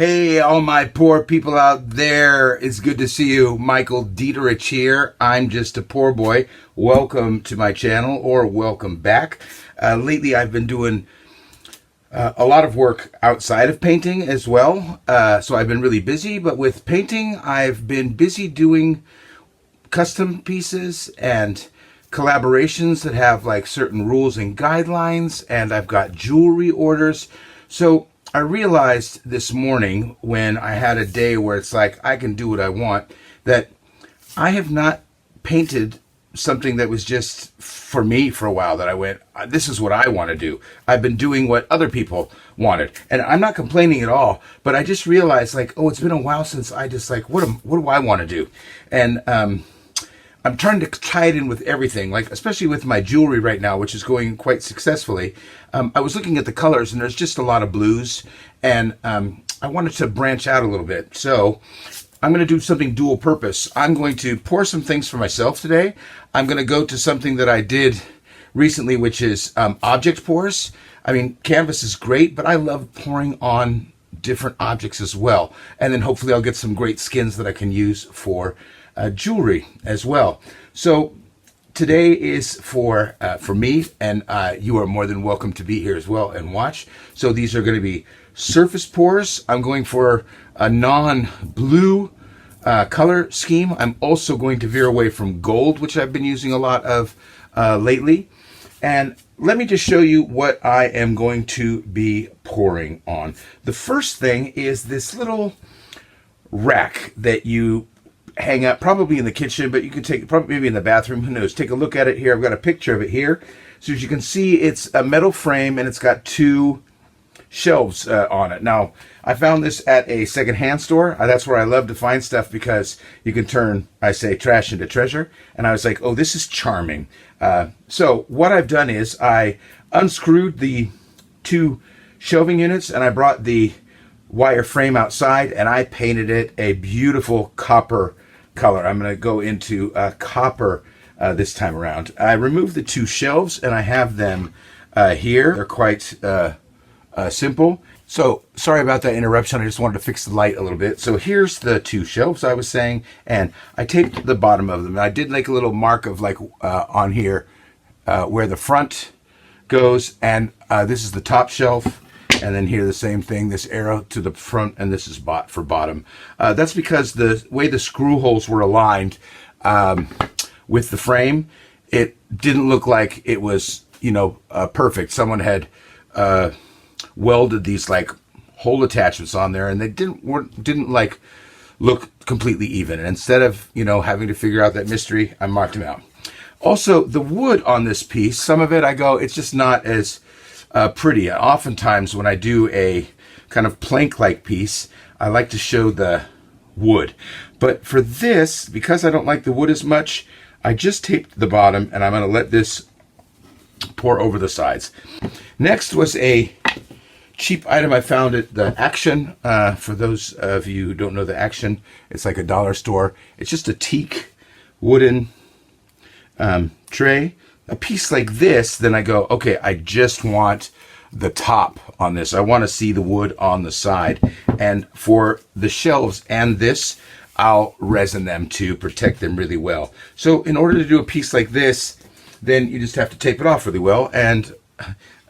Hey, all my poor people out there. It's good to see you. Michael Dieterich here. I'm just a poor boy. Welcome to my channel, or welcome back. Lately, I've been doing a lot of work outside of painting as well. So I've been really busy, but with painting, I've been busy doing custom pieces and collaborations that have like certain rules and guidelines, and I've got jewelry orders. So I realized this morning when I had a day where it's like I can do what I want, that I have not painted something that was just for me for a while, that I went, this is what I want to do. I've been doing what other people wanted, and I'm not complaining at all, but I just realized like, oh, it's been a while since I just like, what do I want to do? And I'm trying to tie it in with everything, like especially with my jewelry right now, which is going quite successfully. I was looking at the colors, and there's just a lot of blues, and I wanted to branch out a little bit. So I'm going to do something dual purpose. I'm going to pour some things for myself today. I'm going to go to something that I did recently, which is object pours. I mean, canvas is great, but I love pouring on different objects as well. And then hopefully I'll get some great skins that I can use for jewelry as well. So today is for me, and you are more than welcome to be here as well and watch. So these are going to be surface pours. I'm going for a non-blue color scheme. I'm also going to veer away from gold, which I've been using a lot of lately. And let me just show you what I am going to be pouring on. The first thing is this little rack that you hang up probably in the kitchen, but you can take probably maybe in the bathroom, who knows. Take a look at it here. I've got a picture of it here. So as you can see, it's a metal frame, and it's got two shelves on it. Now, I found this at a secondhand store. That's where I love to find stuff, because you can turn, I say, trash into treasure. And I was like, oh, this is charming. So what I've done is I unscrewed the two shelving units, and I brought the wire frame outside, and I painted it a beautiful copper color. I'm going to go into copper this time around. I removed the two shelves, and I have them here. They're quite simple. So sorry about that interruption. I just wanted to fix the light a little bit. So here's the two shelves I was saying, and I taped the bottom of them. And I did like a little mark of like on here where the front goes, and this is the top shelf. And then here the same thing, this arrow to the front, and this is for bottom. That's because the way the screw holes were aligned with the frame, it didn't look like it was, perfect. Someone had welded these like hole attachments on there, and they didn't like look completely even. And instead of having to figure out that mystery, I marked them out. Also, the wood on this piece, some of it I go, it's just not as pretty. Oftentimes when I do a kind of plank-like piece, I like to show the wood. But for this, because I don't like the wood as much, I just taped the bottom, and I'm going to let this pour over the sides. Next was a cheap item I found at the Action. For those of you who don't know the Action, it's like a dollar store. It's just a teak wooden tray. A piece like this, then I go, okay, I just want the top on this. I want to see the wood on the side. And for the shelves and this, I'll resin them to protect them really well. So in order to do a piece like this, then you just have to tape it off really well. And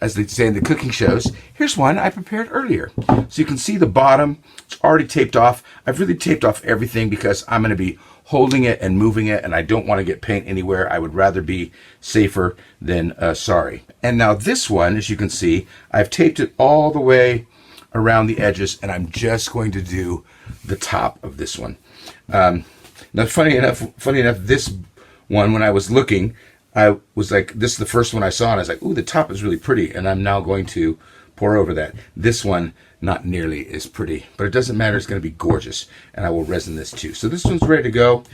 as they say in the cooking shows, here's one I prepared earlier. So you can see the bottom, it's already taped off. I've really taped off everything because I'm going to be holding it and moving it, and I don't want to get paint anywhere. I would rather be safer than sorry. And now this one, as you can see, I've taped it all the way around the edges, and I'm just going to do the top of this one. Now, funny enough, this one, when I was looking, I was like, this is the first one I saw, and I was like, ooh, the top is really pretty, and I'm now going to pour over that. This one, not nearly as pretty, but it doesn't matter. It's going to be gorgeous, and I will resin this too. So this one's ready to go,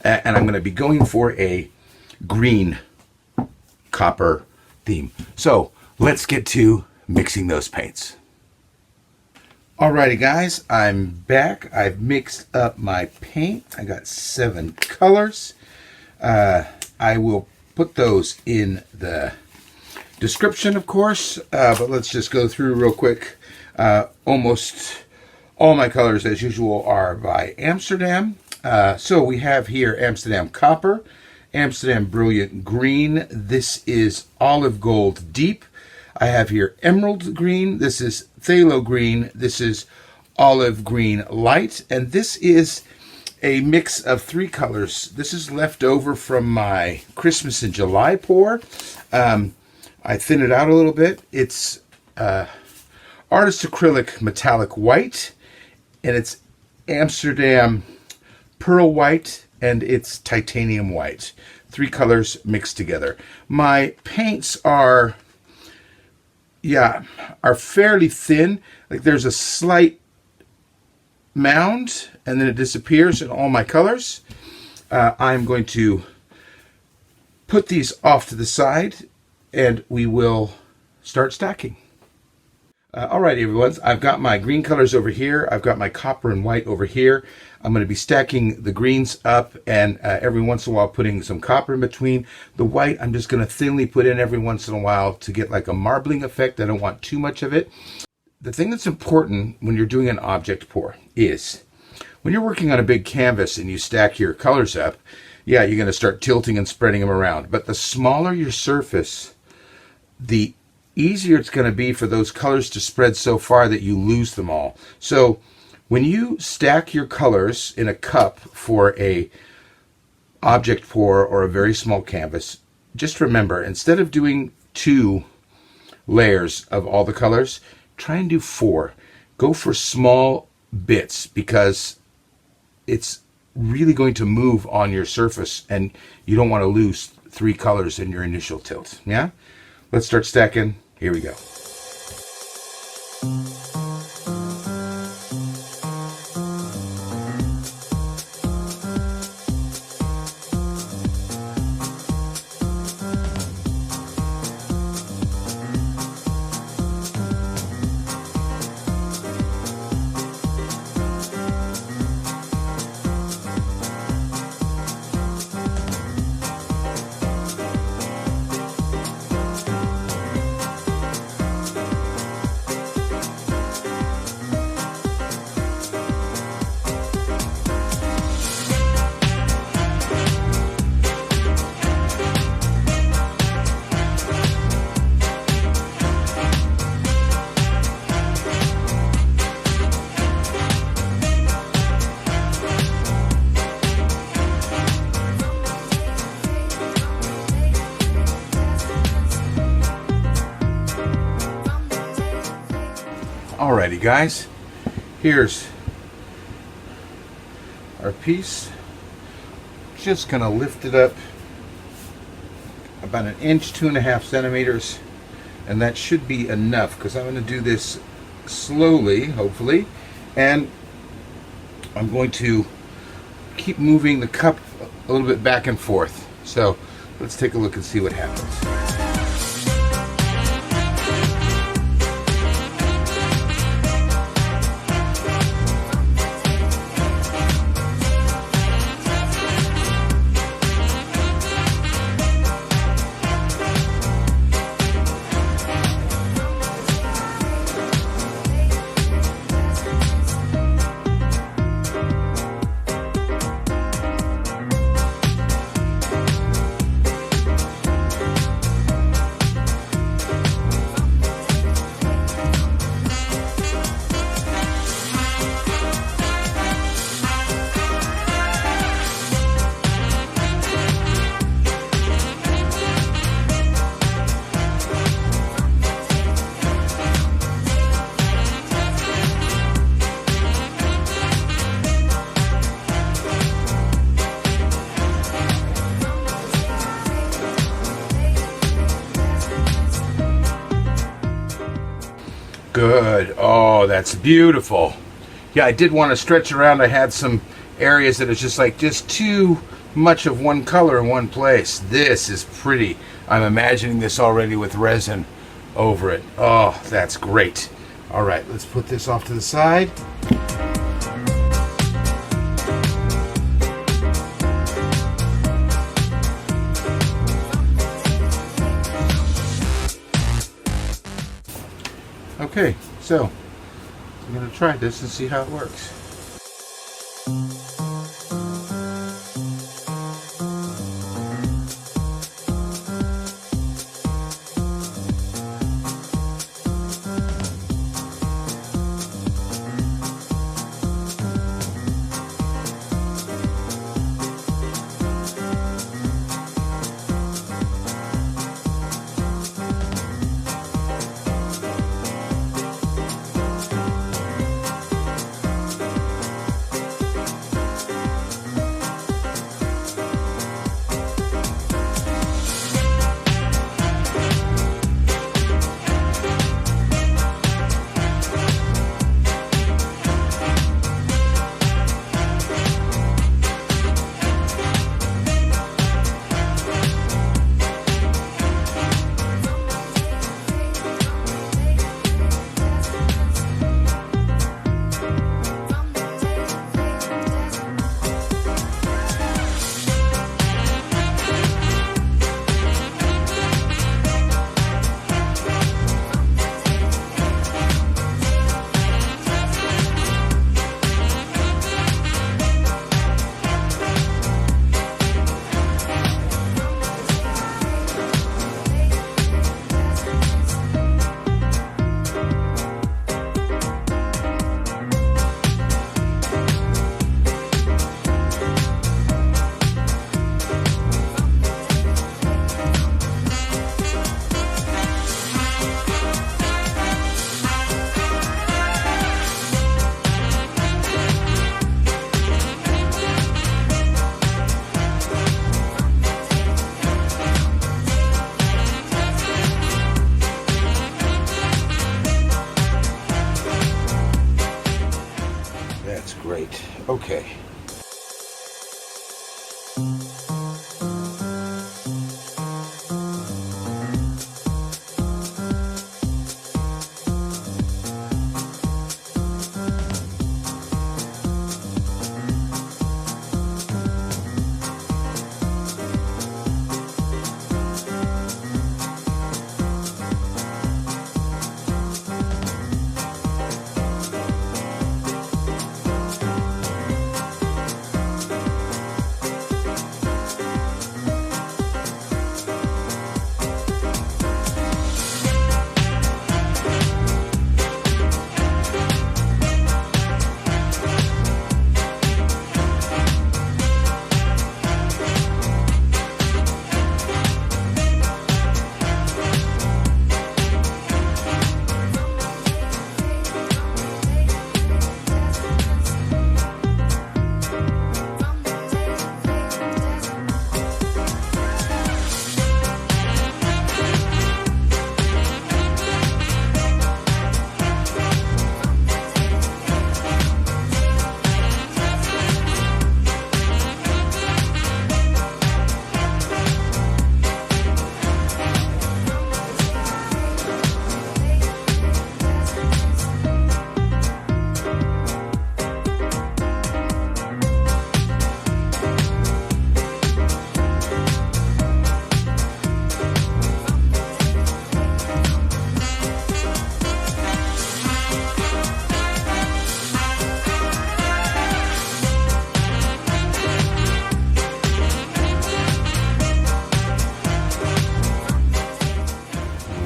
and I'm going to be going for a green copper theme. So let's get to mixing those paints. Alrighty guys, I'm back. I've mixed up my paint. I got 7 colors. I will put those in the description, of course, but let's just go through real quick. Almost All my colors, as usual, are by Amsterdam. So we have here Amsterdam Copper, Amsterdam Brilliant Green. This is Olive Gold Deep. I have here Emerald Green. This is Phthalo Green. This is Olive Green Light. And this is a mix of 3 colors. This is left over from my Christmas in July pour. I thin it out a little bit. It's Artist Acrylic Metallic White, and it's Amsterdam Pearl White, and it's Titanium White. 3 colors mixed together. My paints are fairly thin. Like there's a slight mound, and then it disappears in all my colors. I'm going to put these off to the side, and we will start stacking. Alright everyone, I've got my green colors over here. I've got my copper and white over here. I'm going to be stacking the greens up, and every once in a while putting some copper in between. The white I'm just going to thinly put in every once in a while to get like a marbling effect. I don't want too much of it. The thing that's important when you're doing an object pour is when you're working on a big canvas and you stack your colors up, yeah, you're going to start tilting and spreading them around. But the smaller your surface, the easier it's going to be for those colors to spread so far that you lose them all. So when you stack your colors in a cup for a object pour or a very small canvas, just remember, instead of doing 2 layers of all the colors, try and do 4. Go for small bits, because it's really going to move on your surface and you don't want to lose 3 colors in your initial tilt. Yeah? Let's start stacking. Here we go. Alrighty guys, here's our piece. Just gonna lift it up about 1 inch, 2.5 centimeters, and that should be enough, because I'm going to do this slowly, hopefully, and I'm going to keep moving the cup a little bit back and forth. So let's take a look and see what happens. Good. Oh, that's beautiful. Yeah, I did want to stretch around. I had some areas that it's just too much of one color in one place. This is pretty. I'm imagining this already with resin over it. Oh, that's great. All right, let's put this off to the side. Okay, so I'm going to try this and see how it works. That's great. Okay.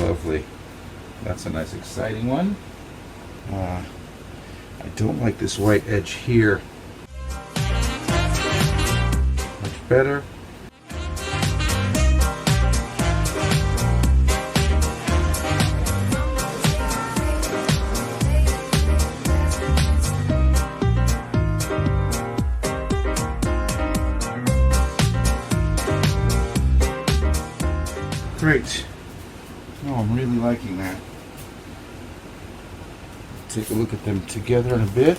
Lovely. That's a nice exciting one. I don't like this white edge here. Much better. Great. Oh, I'm really liking that. Take a look at them together in a bit.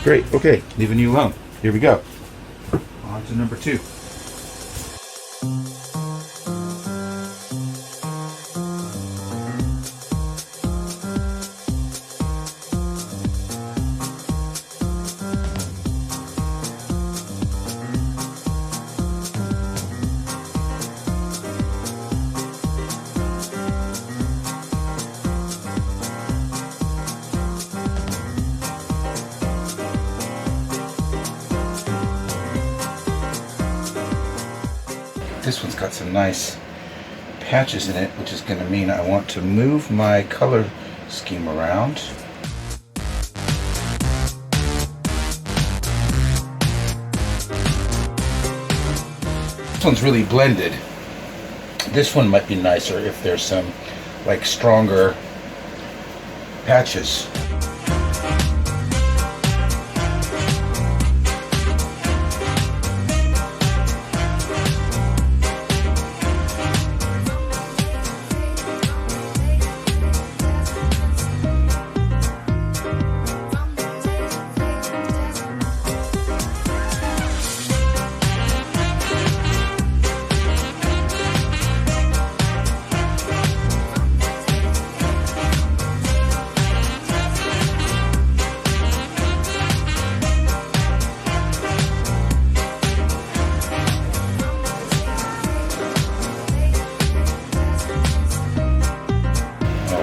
Great, okay, leaving you alone. Here we go. On to number 2. This one's got some nice patches in it, which is going to mean I want to move my color scheme around. This one's really blended. This one might be nicer if there's some like stronger patches.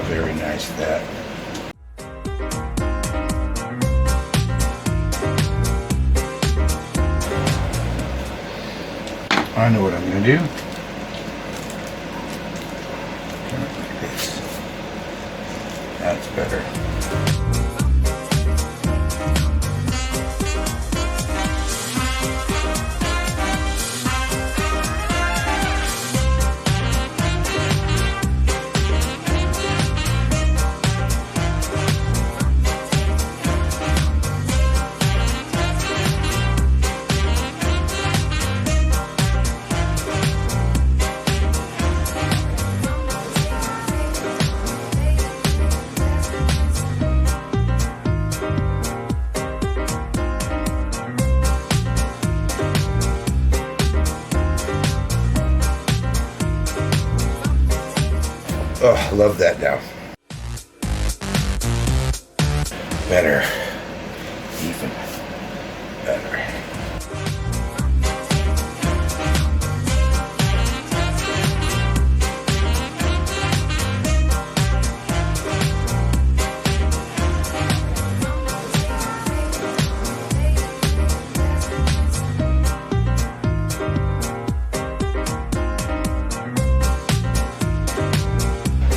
Very nice, that. I know what I'm going to do. Turn it like this. That's better. Oh, I love that now. Better. Even better.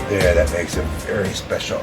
There, that makes it very special.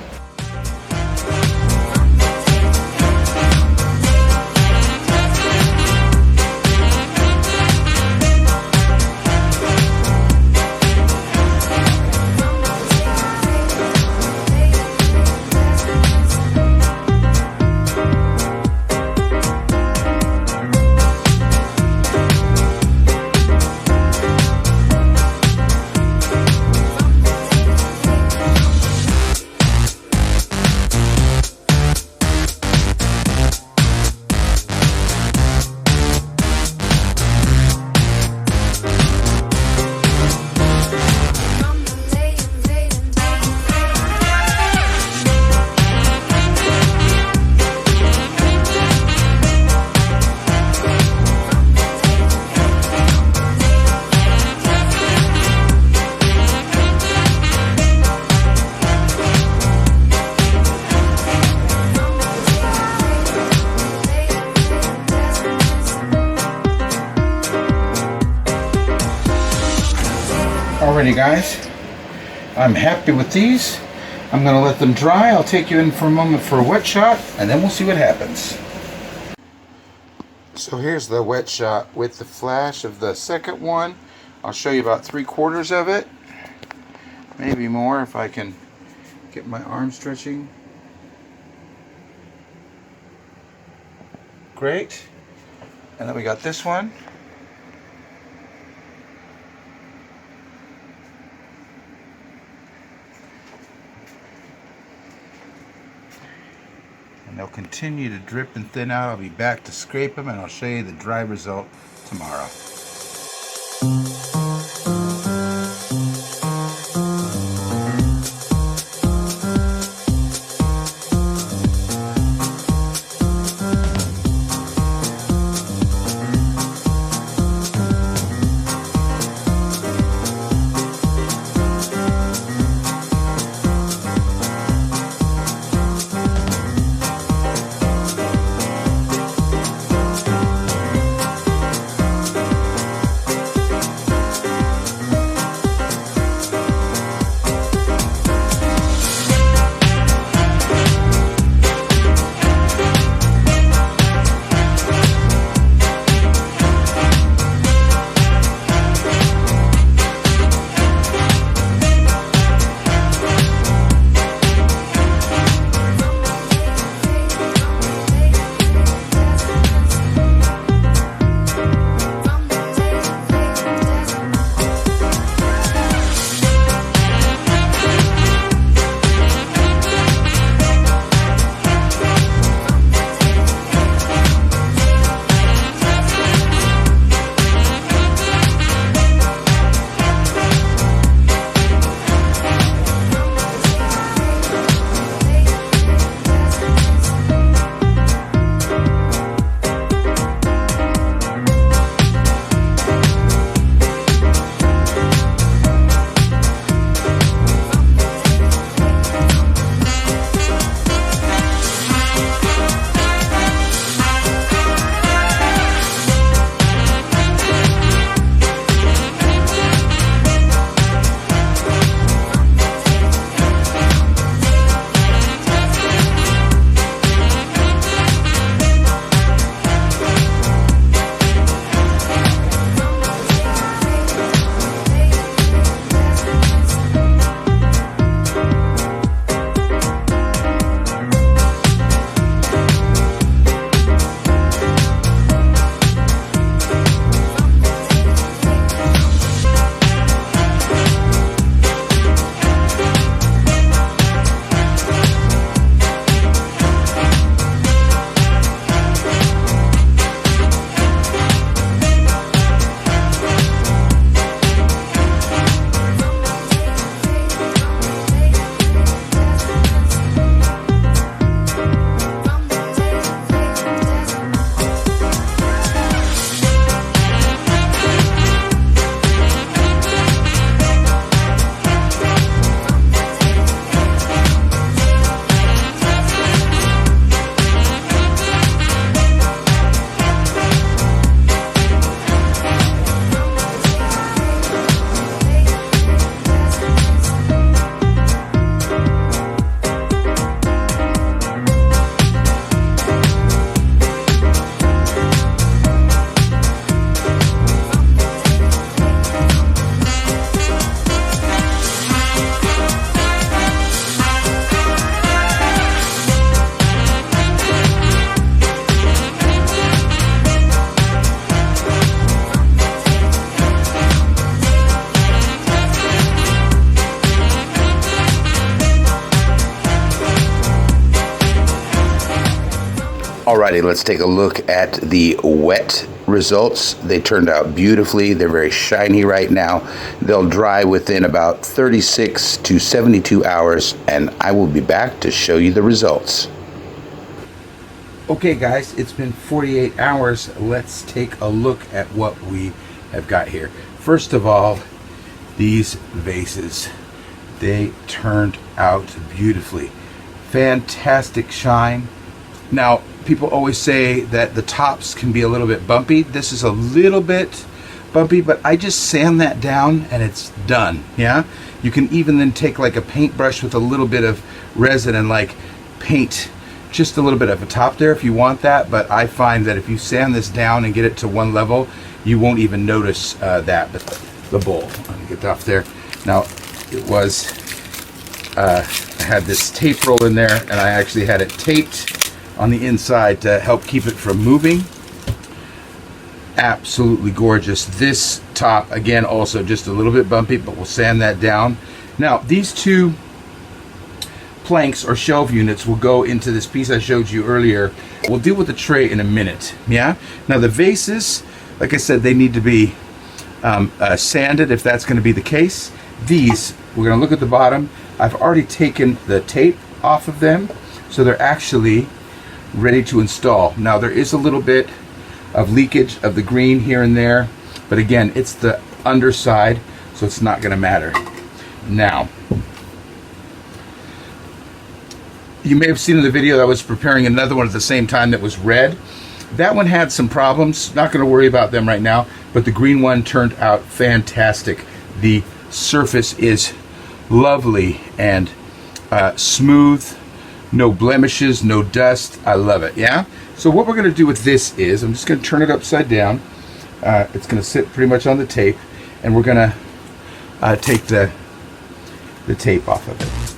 Alrighty guys, I'm happy with these. I'm going to let them dry. I'll take you in for a moment for a wet shot and then we'll see what happens. So here's the wet shot with the flash of the second one. I'll show you about 3/4 of it, maybe more if I can get my arm stretching. Great. And then we got this one. And they'll continue to drip and thin out. I'll be back to scrape them, and I'll show you the dry result tomorrow. Alrighty, let's take a look at the wet results. They turned out beautifully. They're very shiny right now. They'll dry within about 36 to 72 hours, and I will be back to show you the results. Okay guys, it's been 48 hours. Let's take a look at what we have got here. First of all, these vases, they turned out beautifully. Fantastic shine. Now, people always say that the tops can be a little bit bumpy. This is a little bit bumpy, but I just sand that down and it's done. Yeah, you can even then take like a paintbrush with a little bit of resin and like paint just a little bit of a top there if you want that. But I find that if you sand this down and get it to one level, you won't even notice that. But the bowl, let me get off there. Now, it was I had this tape roll in there, and I actually had it taped on the inside to help keep it from moving. Absolutely gorgeous. This top, again, also just a little bit bumpy, but we'll sand that down. Now, these two planks or shelf units will go into this piece I showed you earlier. We'll deal with the tray in a minute. Yeah. Now the vases, like I said, they need to be sanded if that's going to be the case. These, we're going to look at the bottom. I've already taken the tape off of them, so they're actually ready to install. Now there is a little bit of leakage of the green here and there, but again, it's the underside, so it's not going to matter. Now, you may have seen in the video that I was preparing another one at the same time that was red. That one had some problems. Not going to worry about them right now, but the green one turned out fantastic. The surface is lovely and smooth, no blemishes, no dust. I love it. Yeah. So what we're going to do with this is I'm just going to turn it upside down. It's going to sit pretty much on the tape, and we're going to take the tape off of it.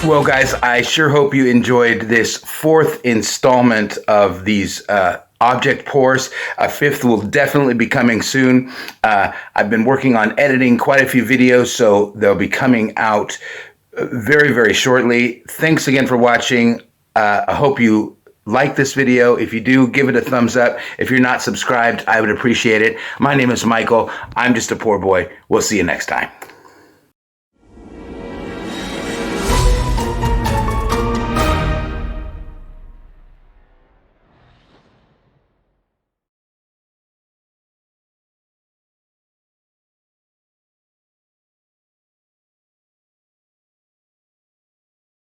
Well, guys, I sure hope you enjoyed this fourth installment of these object pours. A fifth will definitely be coming soon. I've been working on editing quite a few videos, so they'll be coming out very, very shortly. Thanks again for watching. I hope you like this video. If you do, give it a thumbs up. If you're not subscribed, I would appreciate it. My name is Michael. I'm just a poor boy. We'll see you next time.